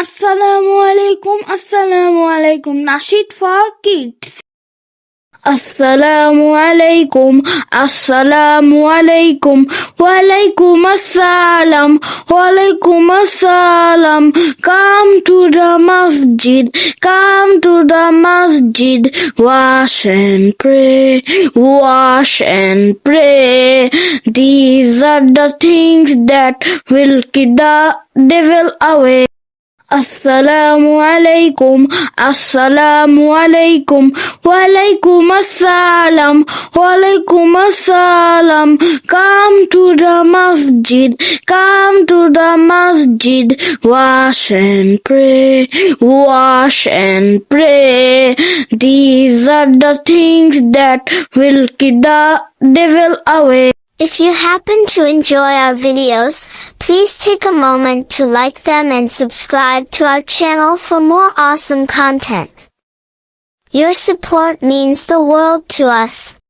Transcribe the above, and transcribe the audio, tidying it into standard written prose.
Assalamu alaikum. Nasheed for kids. Assalamu alaikum. Walaikum assalam. Come to the masjid. Wash and pray. These are the things that will keep the devil away. Assalamu alaikum. Walaikum assalam. Come to the masjid. Wash and pray. These are the things that will keep the devil away. If you happen to enjoy our videos, please take a moment to like them and subscribe to our channel for more awesome content. Your support means the world to us.